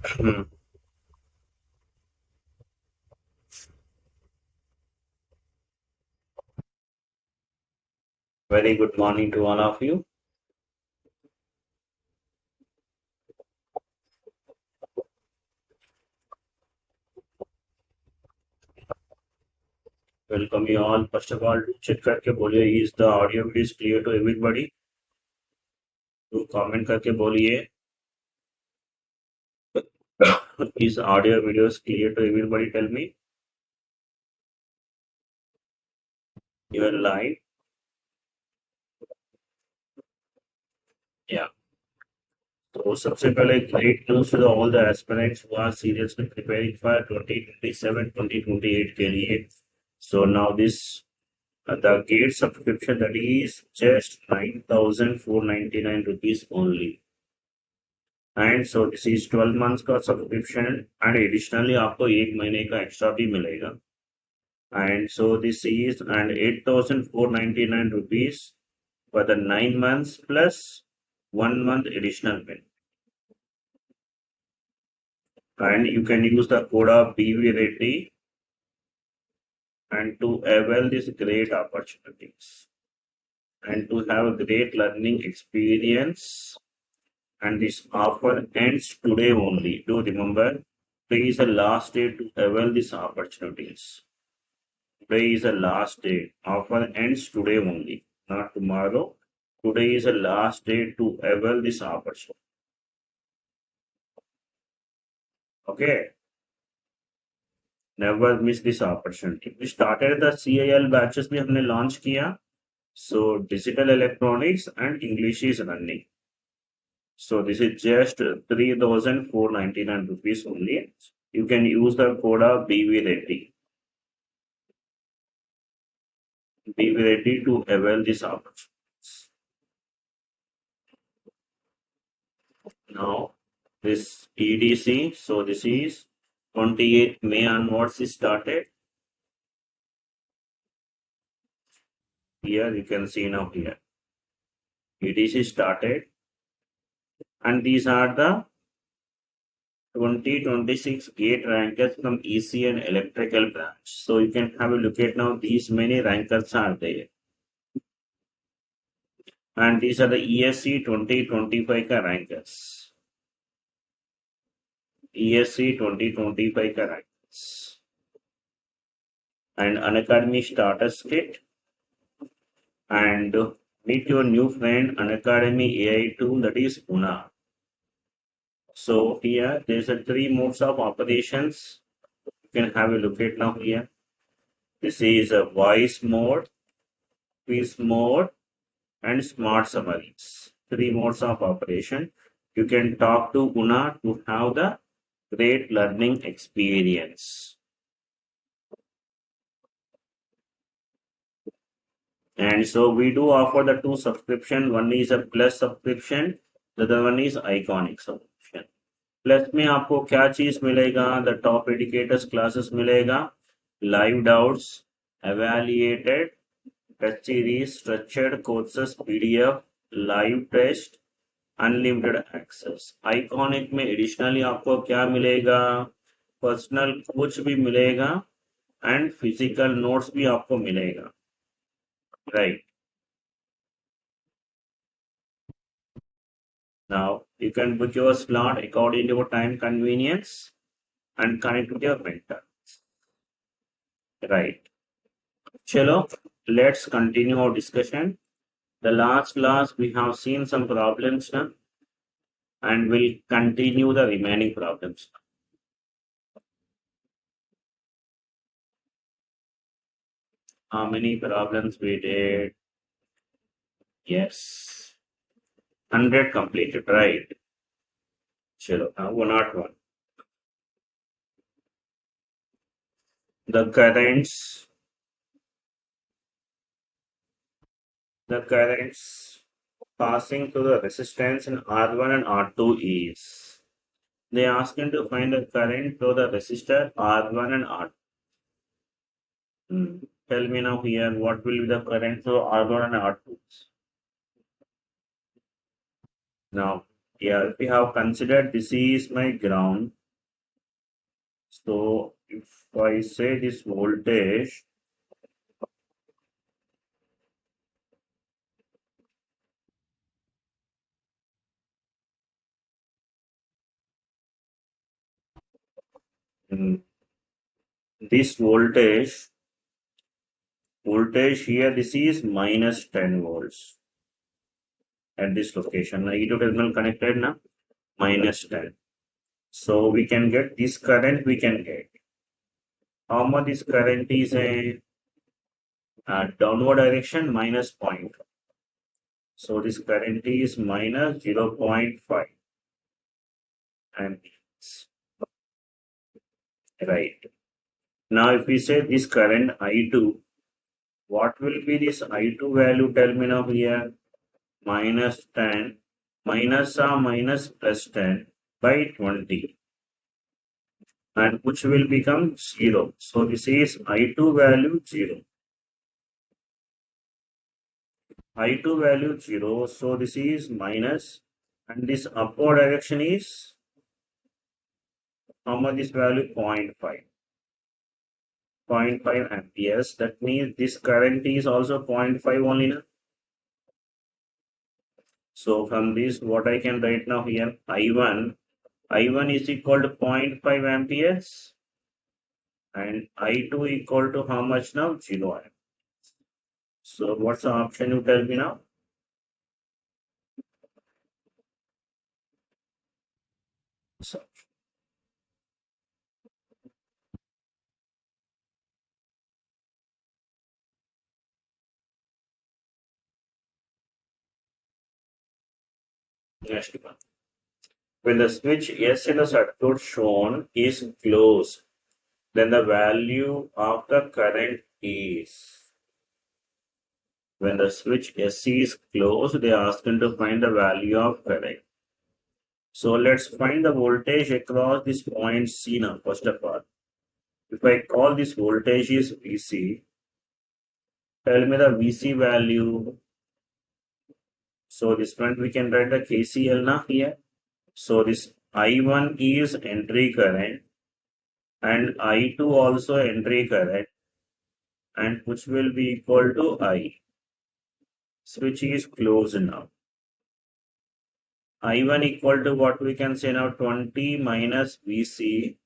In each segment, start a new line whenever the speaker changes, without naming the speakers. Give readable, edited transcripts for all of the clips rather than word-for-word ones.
Hmm. Very good morning to all of you. Welcome you all. First of all, check करके बोलिए is the audio video is clear to everybody. तो comment करके बोलिए is audio video is clear to everybody. Tell me you are live. Yeah. तो सबसे पहले great news to all the aspirants who are seriously preparing for 2027-2028 के लिए. So now this the gate subscription that is just 9,499 rupees only. And so this is 12 months का subscription and additionally आपको एक महीने का एक्स्ट्रा भी मिलेगा and so this is and 8,499 rupees for the 9 months plus 1 month additional पे and you can use the code of BV Reddy and to avail these great opportunities and to have a great learning experience. And this offer ends today only. Do remember, today is the last day to avail these opportunities. Today is the last day. Offer ends today only, not tomorrow. Today is the last day to avail this opportunity. Okay. Never miss this opportunity. We started the CIL batches we हमने launch किया. So digital electronics and English is running. So this is just 3,499 rupees only. You can use the code of BV Reddy. Be ready to avail this opportunity. Now this EDC, so this is 28th May onwards is started. Here you can see now here EDC started and these are the 2026 gate rankers from EC and electrical branch. So you can have a look at now these many rankers are there and these are the ESC 2025 ka rankers. ESC 2025 ka rankers and Unacademy status kit and meet your new friend Unacademy AI tool, that is Una. So here there's a 3 modes of operations. You can have a look at now here. This is a voice mode, quiz mode and smart summaries. 3 modes of operation. You can talk to Una to have the great learning experience. And so we do offer the 2 subscription. One is a plus subscription, the other one is iconic subscription. Plus में आपको क्या चीज मिलेगा? The top educators classes मिलेगा, live doubts, evaluated test series, structured courses PDF, live test, unlimited access. Iconic में additionally आपको क्या मिलेगा? पर्सनल कोच भी मिलेगा एंड फिजिकल नोट्स भी आपको मिलेगा. Right. Now you can book your slot according to your time convenience and connect with your mentor. Right. Chalo, let's continue our discussion. The last class we have seen some problems now and we'll continue the remaining problems. How many problems we did? Yes. 100 completed, right? Chalo, now 101. The currents passing through the resistance in R1 and R2 is. They ask him to find the current through the resistor R1 and R2. Tell me now here what will be the current through R1 and R2. Now Yeah, if we have considered this is my ground, so if I say this voltage, mm, this voltage here, this is minus 10 volts at this location. Now, E2 terminal connected now, minus 10. So we can get this current, we can get. How much this current is a downward direction, minus point. So this current is minus 0.5 amperes. Right. Now, if we say this current I2, what will be this I2 value? Tell me now here. Minus 10 minus minus plus 10 by 20, and which will become 0. So this is I2 value 0. I2 value 0. So this is minus, and this upward direction is how much this value? 0.5. 0.5 amperes. That means this current is also 0.5 only now. So from this, what I can write now here, I1 is equal to 0.5 amperes, and I2 equal to how much now? 0 amperes. So what's the option you tell me now? So next one. When the switch S in the circuit shown is closed, then the value of the current is. When the switch S is closed, they are asking to find the value of current. So let's find the voltage across this point C now, first of all. If I call this voltage is VC, tell me the VC value. So this one we can write the KCL now here. So this I1 is entry current and I2 also entry current, and which will be equal to I. Switch is closed now. I1 equal to what we can say now, 20 minus VC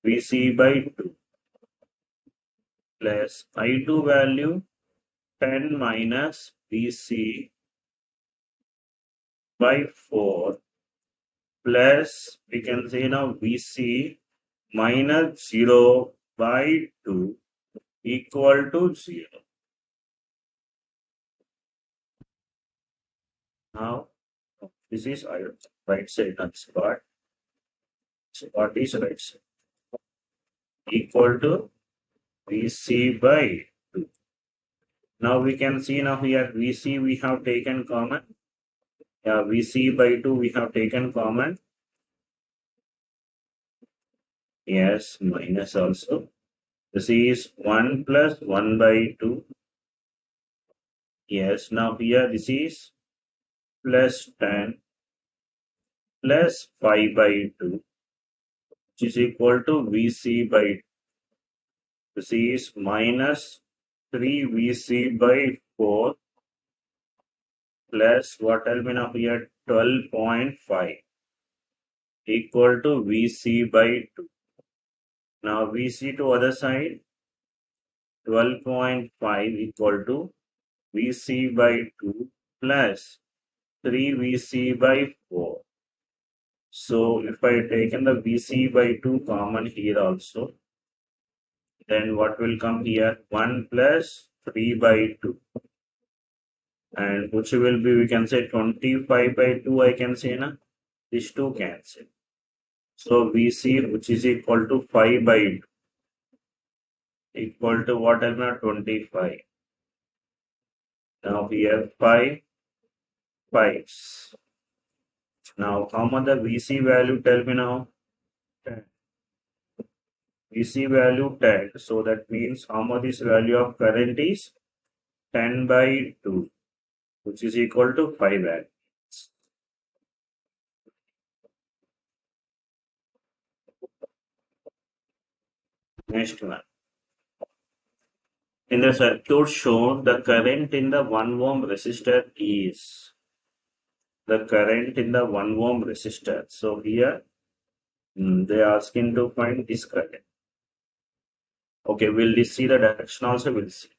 by 2, plus I2 value 10 minus VC by 4, plus we can say now VC minus 0 by 2 equal to 0. Now this is right side, not spot. Spot is right side equal to VC by 2. Now we can see now here VC we have taken common. Yeah, VC by 2 we have taken common. Yes, minus also. This is 1 plus 1 by 2. Yes, now here this is plus 10 plus 5 by 2, which is equal to VC by 2. This is minus 3 VC by 4 plus what will be now here 12.5 equal to VC by 2. Now VC to other side, 12.5 equal to VC by 2 plus 3 VC by 4. So if I taken the VC by 2 common here also, then what will come here? 1 plus 3 by 2. And which will be, we can say 25 by 2, I can say na. These two cancel. So VC, which is equal to 5 by 2, equal to what will be 25. Now here 5 5s. Now how much the VC value? Tell me now. 10. VC value 10. So that means how much this value of current is? 10 by 2, which is equal to 5 amps. Next one. In the circuit shown, the current in the 1 ohm resistor is the current in the 1 ohm resistor. So here they are asking to find this current. Okay, we'll see the direction also. We'll see.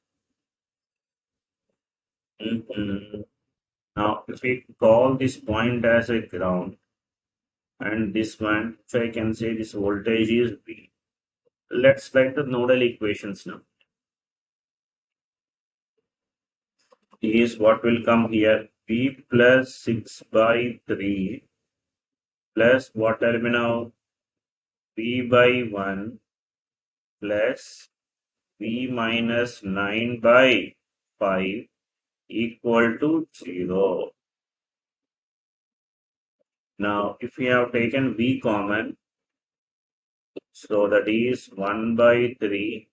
Now, if we call this point as a ground, and this one, so I can say this voltage is V. Let's write the nodal equations now. Is what will come here, V plus 6 by 3 plus what will be now, V by 1 plus V minus 9 by 5 equal to 0. Now, if we have taken V common, so that is 1 by 3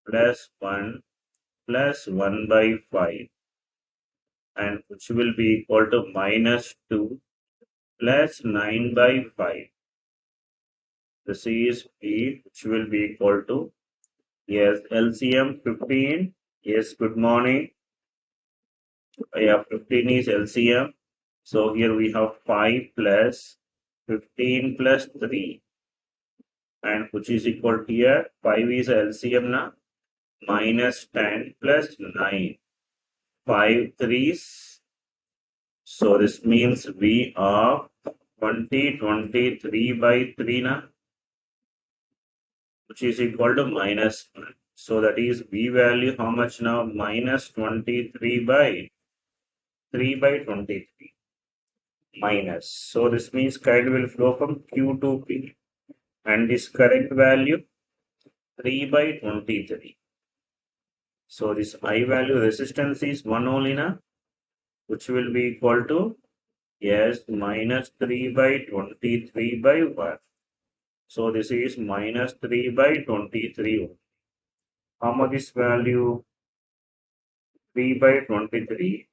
plus 1 plus 1 by 5, and which will be equal to minus 2 plus 9 by 5. This is V, which will be equal to, yes, LCM 15. Yes, good morning. Yeah, 15 is LCM. So here we have 5 plus 15 plus 3, and which is equal to here 5 is LCM now, minus 10 plus 9, 5 threes. So this means V of 23 by 3 na, which is equal to minus 1. So that is V value how much now? Minus 23 by 3 by 23 minus. So this means current will flow from Q to P, and this current value 3 by 23. So this I value resistance is 1 only na, which will be equal to, yes, minus 3 by 23 by 1. So this is minus 3 by 23. How much is value? 3 by 23,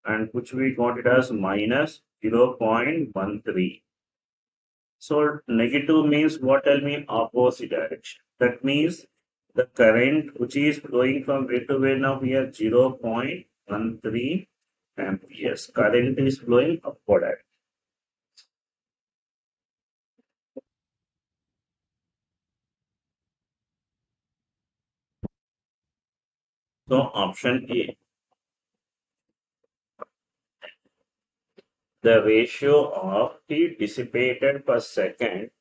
and which we got it as minus 0.13. So negative means what? Tell me, opposite direction. That means the current which is flowing from way to way now here 0.13 amperes. Current is flowing upward direction. So option A. The ratio of heat dissipated per second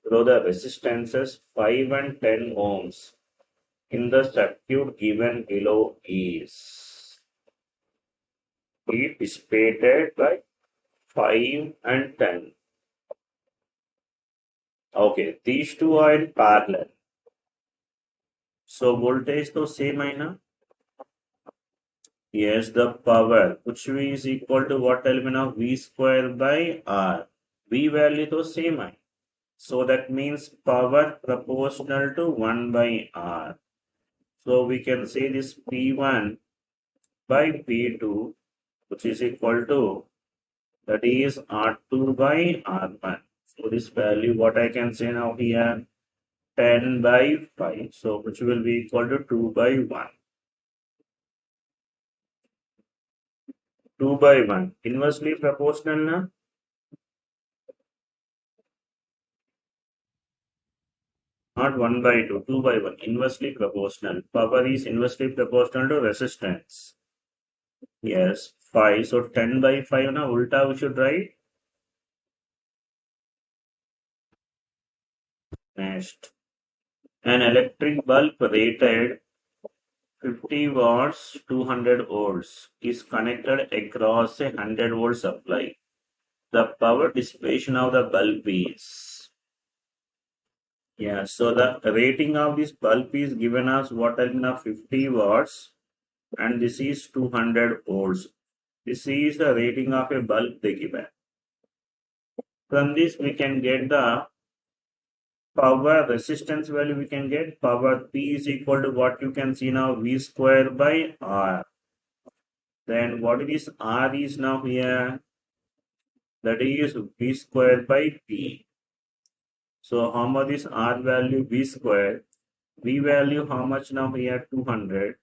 through the resistances 5 and 10 ohms in the circuit given below is heat dissipated by 5 and 10. Okay, these two are in parallel. So voltage to same hai na? Yes, the power which V is equal to what element of V square by R. V value to same hai. So that means power proportional to 1 by R. So we can say this P1 by P2, which is equal to, that is R2 by R1. So this value what I can say now here, 10 by 5. So which will be equal to 2 by 1. 2 by 1. Inversely proportional na? Not 1 by 2, 2 by 1. Inversely proportional. Power is inversely proportional to resistance. Yes, 5. So 10 by 5 na ulta we should write. Next. An electric bulb rated 50 watts 200 volts is connected across a 100 volt supply. The power dissipation of the bulb is, yeah, so the rating of this bulb is given as what I mean of 50 watts, and this is 200 volts. This is the rating of a bulb they given. From this we can get the power resistance value. We can get power P is equal to what you can see now, V square by R. Then what is R is now here, that is V square by P. So how much is R value V square? V value how much now here? 200.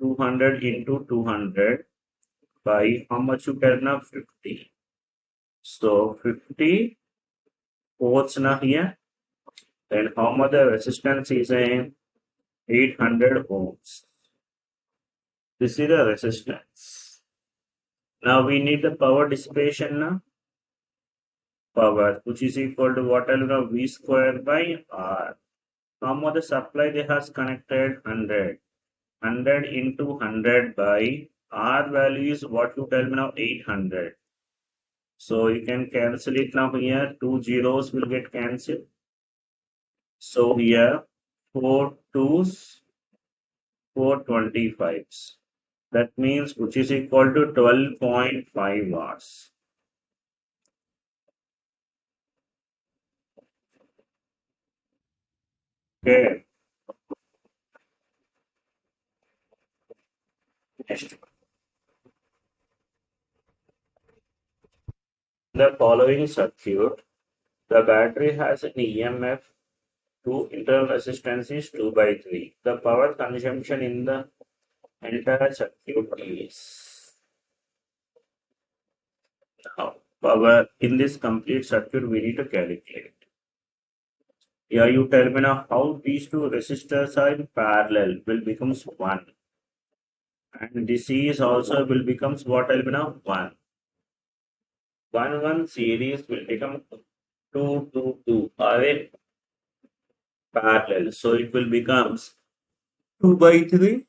200 into 200 by how much you get now? 50. So 50 volts now here. Then how much the resistance is a 800 ohms. This is the resistance. Now we need the power dissipation now. Power which is equal to what I know V square by R. How much the supply they has connected? 100. 100 into 100 by R value is what you tell me now? 800. So you can cancel it now here. 2 zeros will get cancelled. So here 4 2s, 4 25s. That means which is equal to 12.5 watts. Okay. Next. The following circuit, the battery has an EMF. Two internal resistance is 2 by 3. The power consumption in the entire circuit is now power in this complete circuit we need to calculate. Yeah, you tell me now how these two resistors are in parallel will becomes 1. And this is also will becomes what tell me now 1. 1 series will become 2 2 2 are in parallel. So it will becomes 2 by 3.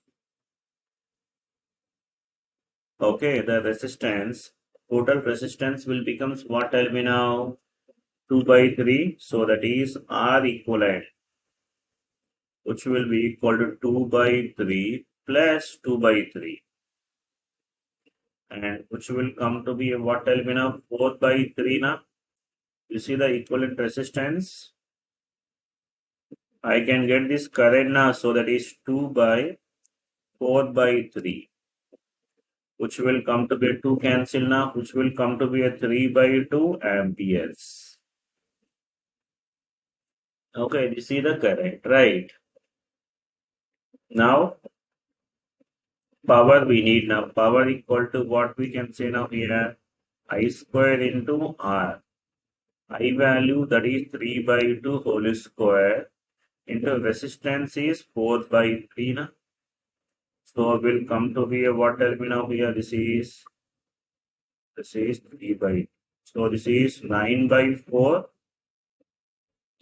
Okay, the resistance, total resistance will becomes what tell me now? 2 by 3. So that is R equivalent, which will be equal to 2 by 3 plus 2 by 3. And which will come to be what tell me now? 4 by 3 now. You see the equivalent resistance. I can get this current now. So that is 2 by 4 by 3. Which will come to be a 2 cancel now, which will come to be a 3 by 2 amperes. Okay, this is the current, right? Now, power we need now. Power equal to what we can say now here? I square into R. I value that is 3 by 2 whole square into resistance is 4 by 3 now. So will come to be a what tell me now here? This is 3 by. So this is 9 by 4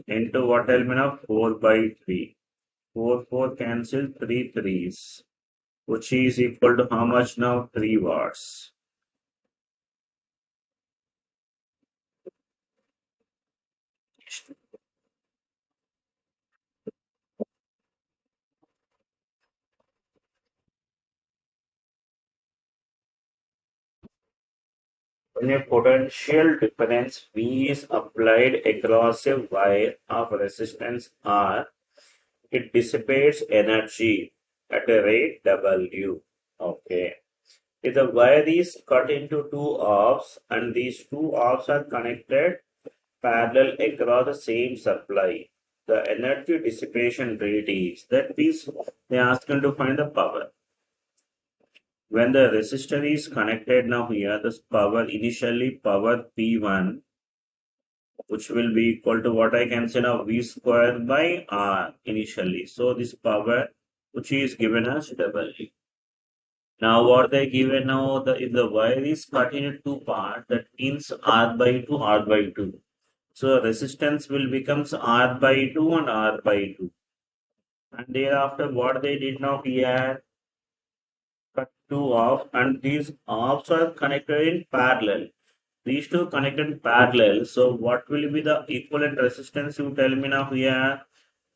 into what element of 4 by 3. 4 4 cancel 3 threes, which is equal to how much now? 3 watts. When a potential difference V is applied across a wire of resistance R, it dissipates energy at a rate W. Okay. If the wire is cut into two halves and these two halves are connected parallel across the same supply, the energy dissipation rate is, that means they ask you to find the power. When the resistor is connected now here, this power initially power P1, which will be equal to what I can say now V square by R initially. So this power which is given as W. Now what they given now, if the wire is cut into two parts, that means R by 2, R by 2. So resistance will becomes R by 2 and R by 2. And thereafter what they did now here, cut two off and these offs are connected in parallel. These two connected in parallel. So what will be the equivalent resistance you tell me now here,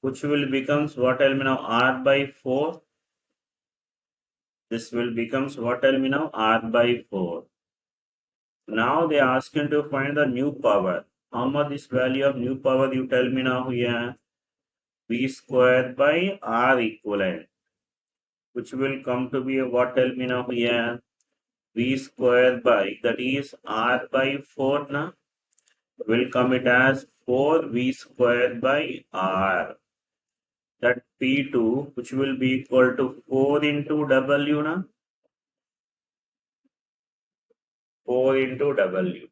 which will becomes what tell me now R by 4. This will becomes what tell me now R by 4. Now they ask you to find the new power. How much this value of new power you tell me now here? V square by R equivalent, which will come to be a what tell me now here? V square by, that is R by 4 now, will come it as 4V square by R. That P2, which will be equal to 4 into W na? 4 into W.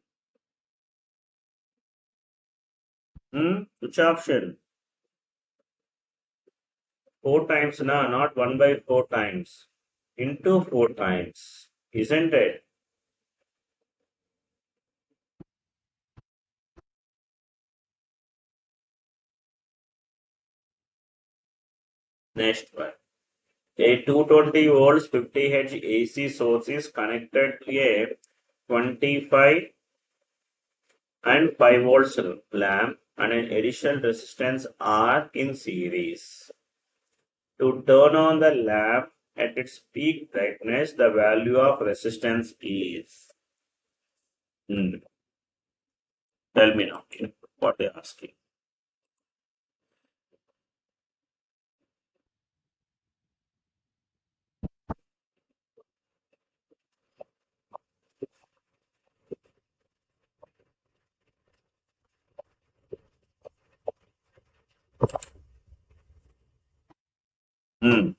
Which option? 4 times na, not 1 by 4 times. Into 4 times. Isn't it? Next one. A 220 volts 50 Hz AC source is connected to a 25 and 5 volts lamp and an additional resistance R in series. To turn on the lamp at its peak brightness, the value of resistance is. Tell me now what they're asking. Hmm.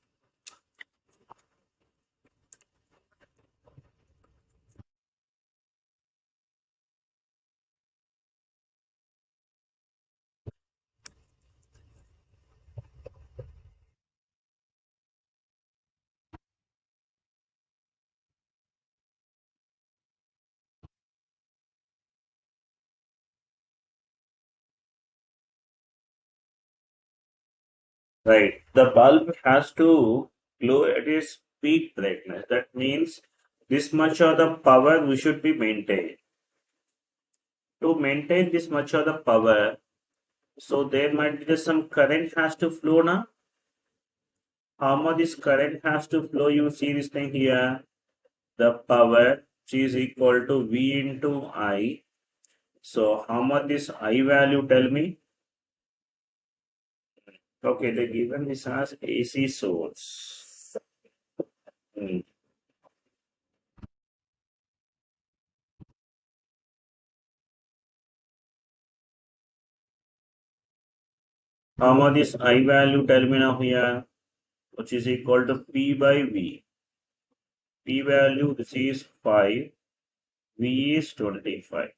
Right. The bulb has to glow at its peak brightness. That means this much of the power we should be maintained. To maintain this much of the power, so there might be some current has to flow now. How much this current has to flow? You see this thing here. The power which is equal to V into I. So how much this I value? Tell me. Okay, they given this as AC source. Hmm. How much this I value? Tell me now here, which is equal to P by V. P value, this is 5, V is 25.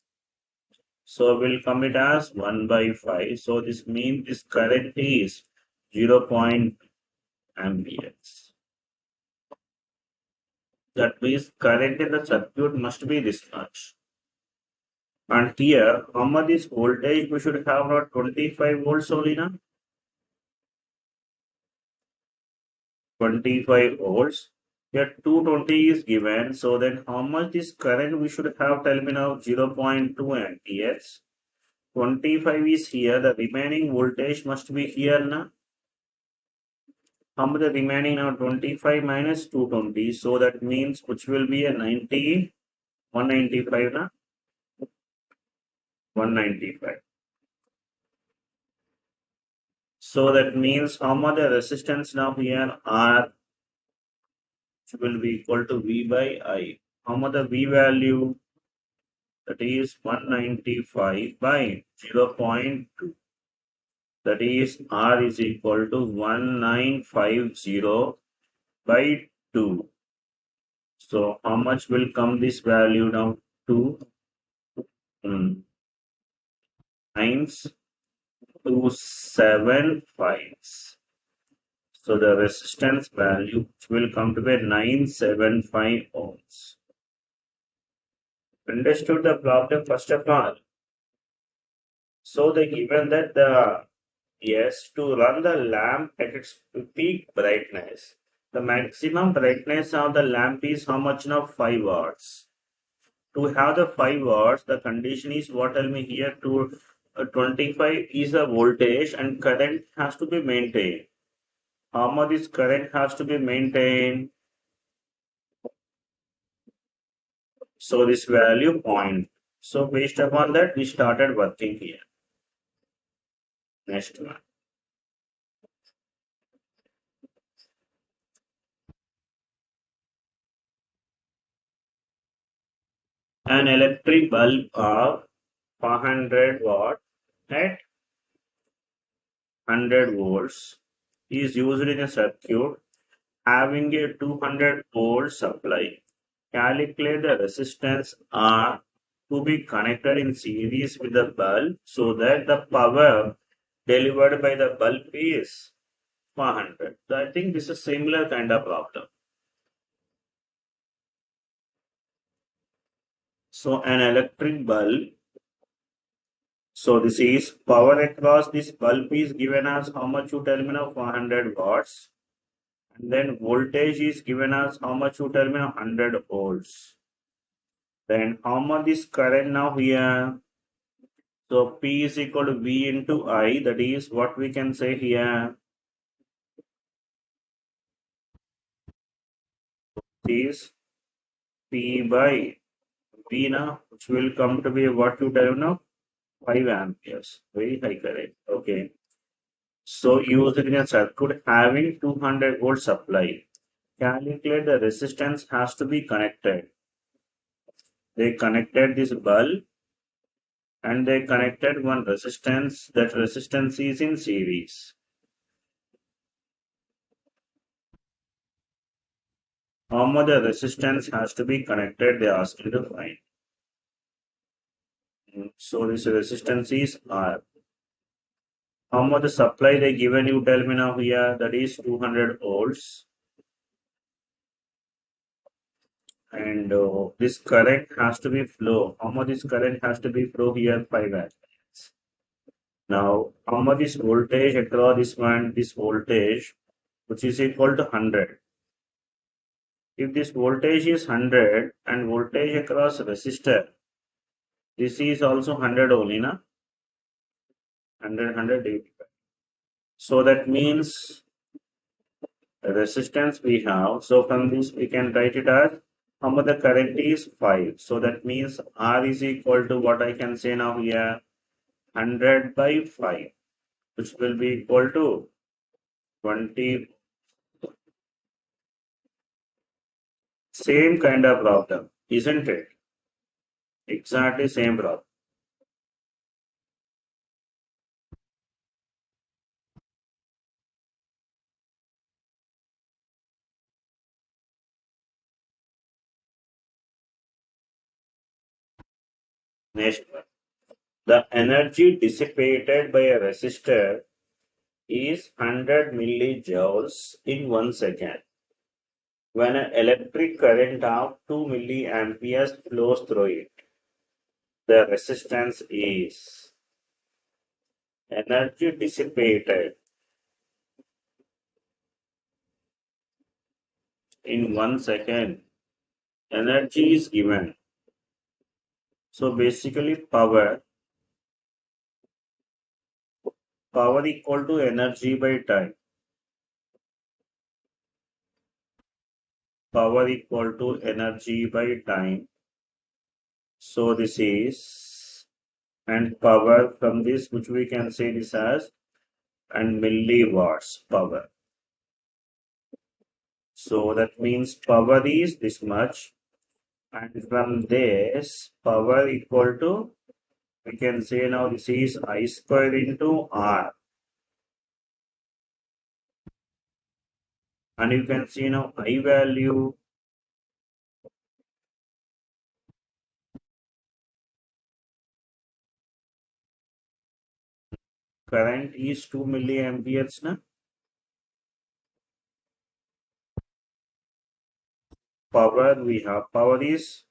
So we'll come it as 1 by 5. So this means this current is 0. Amperes. That means current in the circuit must be this much. And here, how much is voltage? We should have not 25 volts only now. 25 volts. Here 220 is given. So then how much this current we should have? Tell me now. 0.2 amperes. 25 is here. The remaining voltage must be here now. How much the remaining now? 25 minus 220. So that means which will be a 90, 195 na? 195. So that means how much the resistance now here R will be equal to V by I. How much the V value? That is 195 by 0.2. That is R is equal to 1950 by 2. So how much will come this value now? 2 times 275. So the resistance value will come to be 975 ohms. Understood the problem first of all? So they given that yes, to run the lamp at its peak brightness, the maximum brightness of the lamp is how much now? 5 watts. To have the 5 watts, the condition is what? Tell me here. To 25 is the voltage and current has to be maintained. How much this current has to be maintained? So this value point. So based upon that, we started working here. Next one. An electric bulb of 400 watt at 100 volts is used in a circuit having a 200 volt supply. Calculate the resistance R to be connected in series with the bulb so that the power delivered by the bulb is 400. So I think this is a similar kind of problem. So an electric bulb. So this is power across this bulb is given as how much you tell me now 400 watts. And then voltage is given as how much you tell me now 100 volts. Then how much is current now here? So P is equal to V into I. That is what we can say here is P by V now, which will come to be what you tell me now 5 amperes. Very high current. Okay. So used in a circuit having 200 volt supply. Calculate the resistance has to be connected. They connected this bulb and they connected one resistance. That resistance is in series. How much the resistance has to be connected, they ask you to find. So this resistance is R. How much the supply they given you tell me now here, that is 200 volts. And this current has to be flow. How much this current has to be flow here? 5 amperes. Now, how much is voltage across this one? This voltage, which is equal to 100. If this voltage is 100 and voltage across resistor, this is also 100 only, na? 100. So that means the resistance we have. So from this we can write it as how much the current is 5. So that means R is equal to what I can say now here 100 by 5, which will be equal to 20. Same kind of problem, isn't it? Exactly same problem. Next one. The energy dissipated by a resistor is 100 millijoules in 1 second. When an electric current of 2 milliamperes flows through it, the resistance is energy dissipated in 1 second. Energy is given. So basically power equal to energy by time. Power equal to energy by time. So this is, and power from this, which we can say this as, and milliwatts power. So that means power is this much, and from this power equal to, we can say now this is I square into R. And you can see now I value current is 2 milliamperes na. Power we have, power is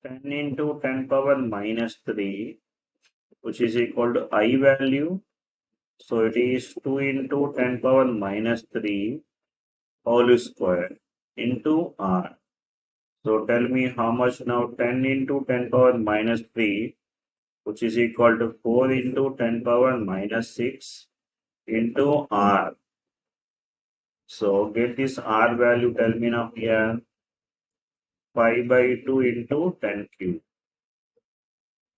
10 into 10 power minus 3, which is equal to I value. So it is 2 into 10 power minus 3 whole square into R. So tell me how much now 10 into 10 power minus 3, which is equal to 4 into 10 power minus 6 into R. So get this R value, tell me now here 5 by 2 into 10 cube,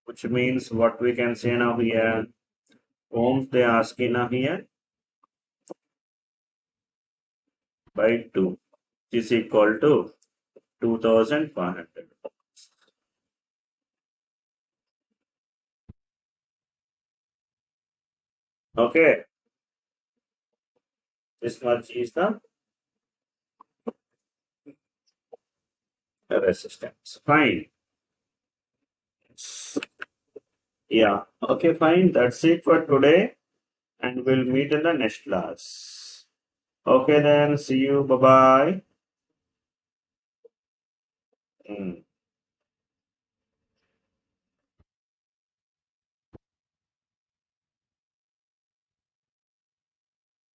which means what we can say now here, ohms they are asking now here by 2 is equal to 2500. Okay, this much is the resistance. Fine. Yeah. Okay, fine. That's it for today, and we'll meet in the next class. Okay, then. See you. Bye bye.